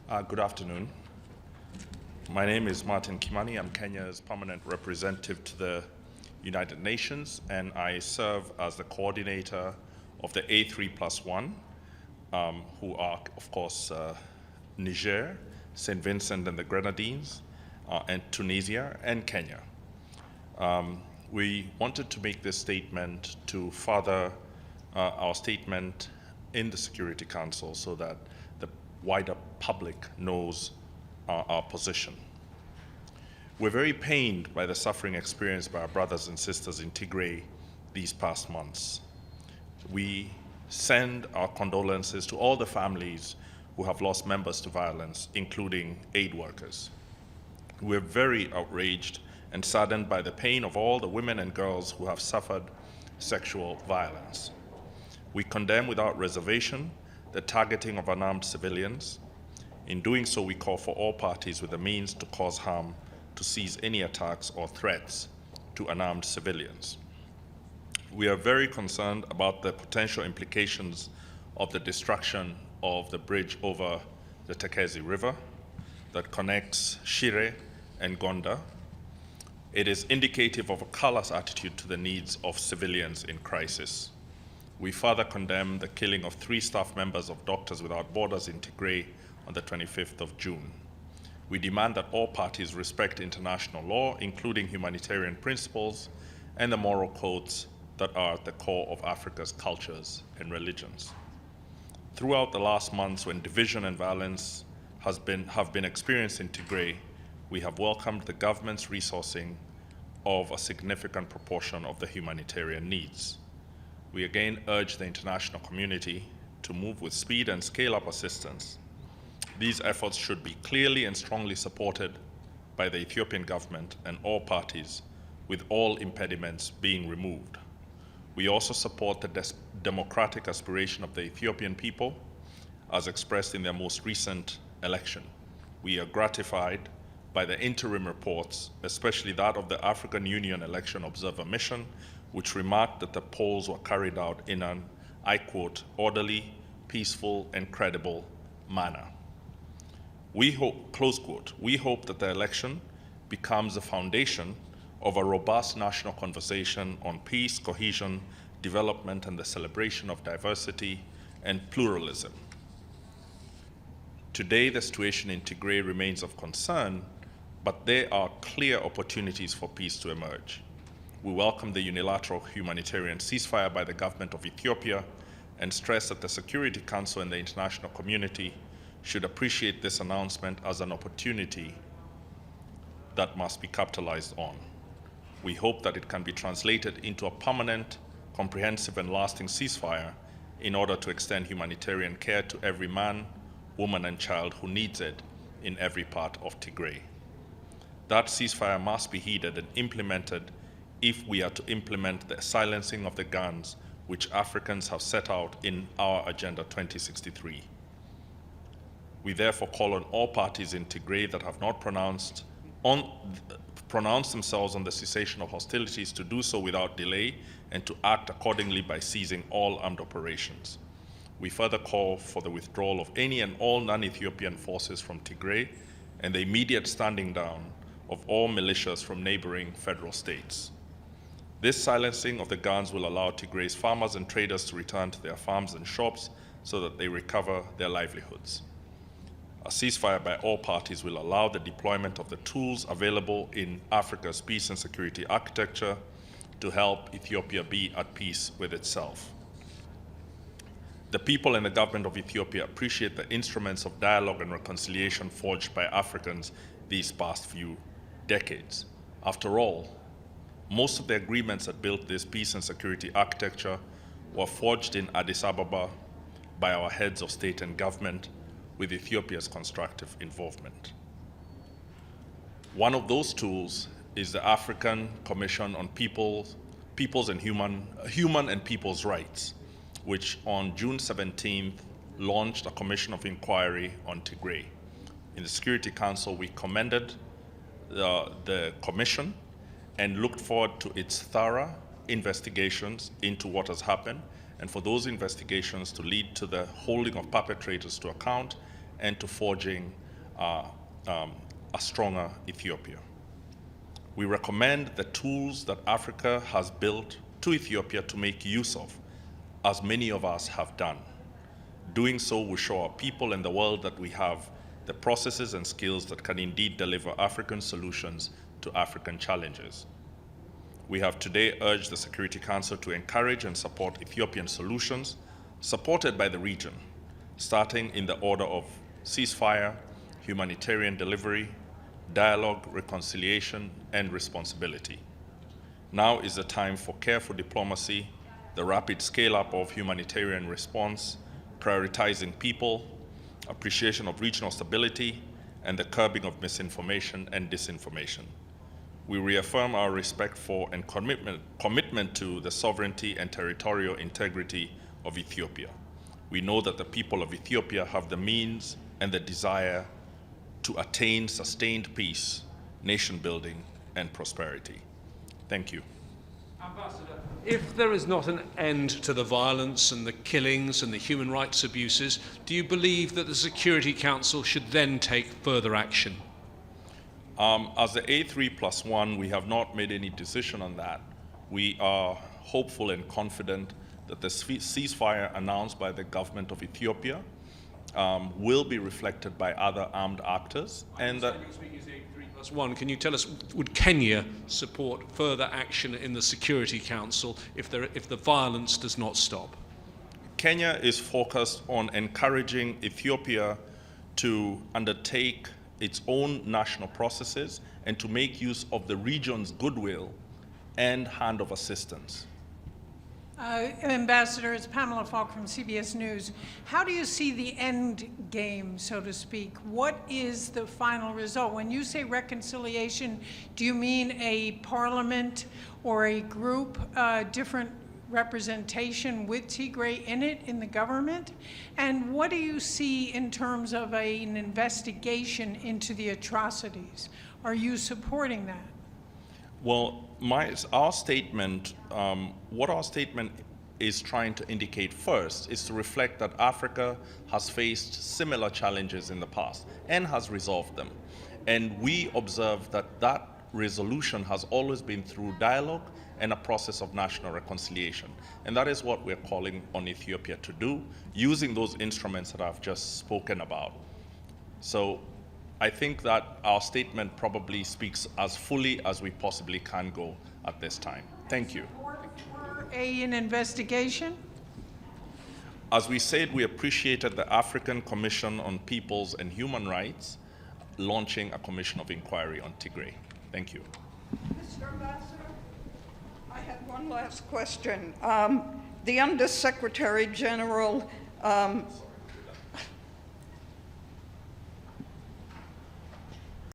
Good afternoon. My name is Martin Kimani. I'm Kenya's permanent representative to the United Nations, and I serve as the coordinator of the A3+1, who are, of course, Niger, St. Vincent and the Grenadines, and Tunisia, and Kenya. We wanted to make this statement to further our statement in the Security Council so that the wider public knows our position. We're very pained by the suffering experienced by our brothers and sisters in Tigray these past months. We send our condolences to all the families who have lost members to violence, including aid workers. We're very outraged and saddened by the pain of all the women and girls who have suffered sexual violence. We condemn without reservation the targeting of unarmed civilians. In doing so, we call for all parties with the means to cause harm to cease any attacks or threats to unarmed civilians. We are very concerned about the potential implications of the destruction of the bridge over the Tekezi River that connects Shire and Gonda. It is indicative of a callous attitude to the needs of civilians in crisis. We further condemn the killing of 3 staff members of Doctors Without Borders in Tigray on the 25th of June. We demand that all parties respect international law, including humanitarian principles and the moral codes that are at the core of Africa's cultures and religions. Throughout the last months, when division and violence have been experienced in Tigray, we have welcomed the government's resourcing of a significant proportion of the humanitarian needs. We again urge the international community to move with speed and scale up assistance. These efforts should be clearly and strongly supported by the Ethiopian government and all parties, with all impediments being removed. We also support the democratic aspiration of the Ethiopian people as expressed in their most recent election. We are gratified by the interim reports, especially that of the African Union Election Observer Mission, which remarked that the polls were carried out in an, I quote, orderly, peaceful, and credible manner. We hope, close quote, we hope that the election becomes the foundation of a robust national conversation on peace, cohesion, development, and the celebration of diversity and pluralism. Today, the situation in Tigray remains of concern, but there are clear opportunities for peace to emerge. We welcome the unilateral humanitarian ceasefire by the government of Ethiopia and stress that the Security Council and the international community should appreciate this announcement as an opportunity that must be capitalized on. We hope that it can be translated into a permanent, comprehensive, and lasting ceasefire in order to extend humanitarian care to every man, woman, and child who needs it in every part of Tigray. That ceasefire must be heeded and implemented if we are to implement the silencing of the guns which Africans have set out in our Agenda 2063. We therefore call on all parties in Tigray that have not pronounced themselves on the cessation of hostilities to do so without delay and to act accordingly by ceasing all armed operations. We further call for the withdrawal of any and all non-Ethiopian forces from Tigray and the immediate standing down of all militias from neighboring federal states. This silencing of the guns will allow Tigray's farmers and traders to return to their farms and shops so that they recover their livelihoods. A ceasefire by all parties will allow the deployment of the tools available in Africa's peace and security architecture to help Ethiopia be at peace with itself. The people and the government of Ethiopia appreciate the instruments of dialogue and reconciliation forged by Africans these past few decades. After all, most of the agreements that built this peace and security architecture were forged in Addis Ababa by our heads of state and government with Ethiopia's constructive involvement. One of those tools is the African Commission on Peoples and Human and People's Rights, which on June 17th launched a commission of inquiry on Tigray. In the Security Council, we commended the commission and looked forward to its thorough investigations into what has happened, and for those investigations to lead to the holding of perpetrators to account and to forging a stronger Ethiopia. We recommend the tools that Africa has built to Ethiopia to make use of, as many of us have done. Doing so will show our people and the world that we have the processes and skills that can indeed deliver African solutions to African challenges. We have today urged the Security Council to encourage and support Ethiopian solutions supported by the region, starting in the order of ceasefire, humanitarian delivery, dialogue, reconciliation, and responsibility. Now is the time for careful diplomacy, the rapid scale-up of humanitarian response, prioritizing people, appreciation of regional stability, and the curbing of misinformation and disinformation. We reaffirm our respect for and commitment to the sovereignty and territorial integrity of Ethiopia. We know that the people of Ethiopia have the means and the desire to attain sustained peace, nation building, and prosperity. Thank you. Ambassador, if there is not an end to the violence and the killings and the human rights abuses, do you believe that the Security Council should then take further action? As the A3+1, we have not made any decision on that. We are hopeful and confident that the ceasefire announced by the government of Ethiopia will be reflected by other armed actors. And that speaking as A3+1, can you tell us, would Kenya support further action in the Security Council if the violence does not stop? Kenya is focused on encouraging Ethiopia to undertake its own national processes and to make use of the region's goodwill and hand of assistance. Ambassador, it's Pamela Falk from CBS News. How do you see the end game, so to speak? What is the final result? When you say reconciliation, do you mean a parliament or a group, different representation with Tigray in it in the government? And what do you see in terms of an investigation into the atrocities? Are you supporting that? Well, our statement, what our statement is trying to indicate first is to reflect that Africa has faced similar challenges in the past and has resolved them. And we observe that that resolution has always been through dialogue and a process of national reconciliation. And that is what we're calling on Ethiopia to do, using those instruments that I've just spoken about. So I think that our statement probably speaks as fully as we possibly can go at this time. Thank you. For an investigation? As we said, we appreciated the African Commission on Peoples and Human Rights launching a commission of inquiry on Tigray. Thank you. Mr. Ambassador, I had one last question. The Undersecretary General